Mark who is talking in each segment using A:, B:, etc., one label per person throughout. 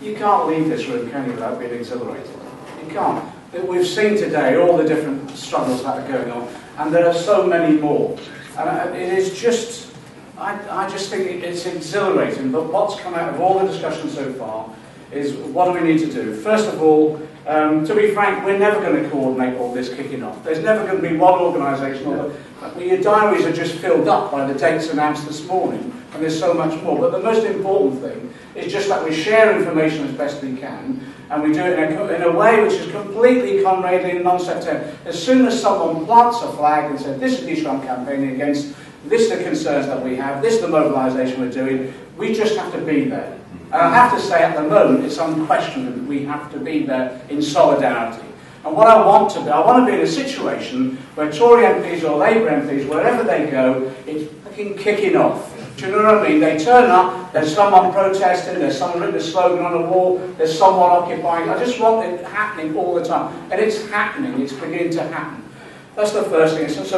A: You can't leave this room, can you, without being exhilarated? You can't. We've seen today all the different struggles that are going on, and there are so many more. And it is just, I just think it's exhilarating. But what's come out of all the discussion so far is, what do we need to do? First of all, to be frank, we're never going to coordinate all this kicking off. There's never going to be one organisation. Your diaries are just filled up by the dates announced this morning, and there's so much more. But the most important thing is just that we share information as best we can, and we do it in a way which is completely comradely and non-sectarian. As soon as someone plants a flag and says, this is the issue I'm campaigning against, this is the concerns that we have, this is the mobilisation we're doing, we just have to be there. And I have to say, at the moment, it's unquestionable that we have to be there in solidarity. And what I want to be in a situation where Tory MPs or Labour MPs, wherever they go, it's fucking kicking off. Do you know what I mean? They turn up, there's someone protesting, there's someone written a slogan on a wall, there's someone occupying. I just want it happening all the time. And it's happening, it's beginning to happen. That's the first thing. So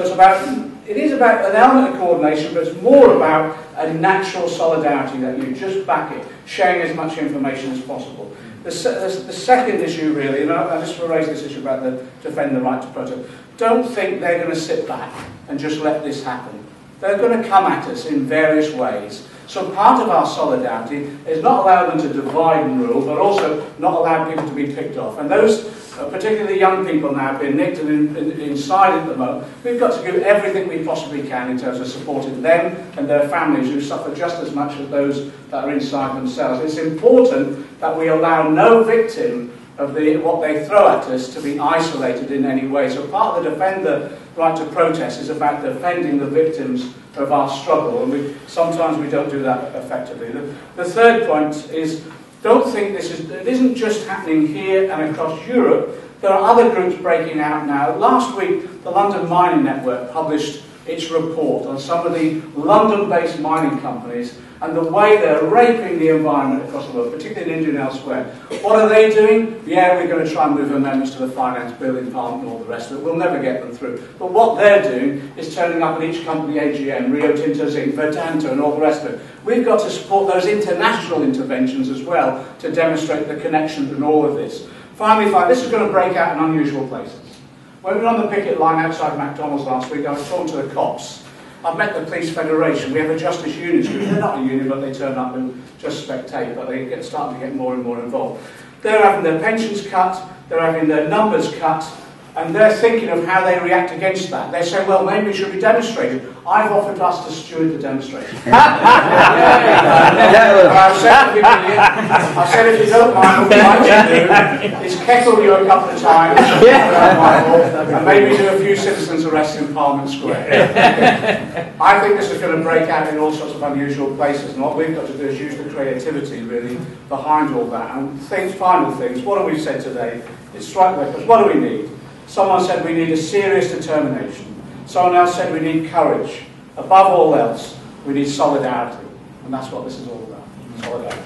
A: it is about an element of coordination, but it's more about a natural solidarity, that you just back it, sharing as much information as possible. The second issue, really, and I just want to raise this issue about the defend the right to protest. Don't think they're going to sit back and just let this happen. They're going to come at us in various ways. So part of our solidarity is not allow them to divide and rule, but also not allow people to be picked off. And those, particularly young people now, being nicked and inside at the moment, we've got to do everything we possibly can in terms of supporting them and their families, who suffer just as much as those that are inside themselves. It's important that we allow no victim of what they throw at us to be isolated in any way. So part of the defend the right to protest is about defending the victims of our struggle, and sometimes we don't do that effectively. The third point is, don't think it isn't just happening here and across Europe. There are other groups breaking out now. Last week, the London Mining Network published its report on some of the London-based mining companies and the way they're raping the environment across the world, particularly in India and elsewhere. What are they doing? Yeah, we're going to try and move amendments to the Finance Bill in Parliament and all the rest of it. We'll never get them through. But what they're doing is turning up at each company, AGM, Rio Tinto Zinc, Verdanta and all the rest of it. We've got to support those international interventions as well to demonstrate the connections in all of this. Finally, this is going to break out in unusual places. When we were on the picket line outside McDonald's last week, I was talking to the cops. I've met the Police Federation. We have a Justice Unions group. They're not a union, but they turn up and just spectate, but they starting to get more and more involved. They're having their pensions cut, they're having their numbers cut, and they're thinking of how they react against that. They say, well, maybe it should be demonstrated. I've offered us to steward the demonstration. I said, if you don't mind, what we'd like to do is kettle you a couple of times, and maybe do a few citizens' arrests in Parliament Square. I think this is going to break out in all sorts of unusual places, and what we've got to do is use the creativity, really, behind all that. And final things, what have we said today? It's strike because what do we need? Someone said we need a serious determination. Someone else said we need courage. Above all else, we need solidarity. And that's what this is all about. Solidarity.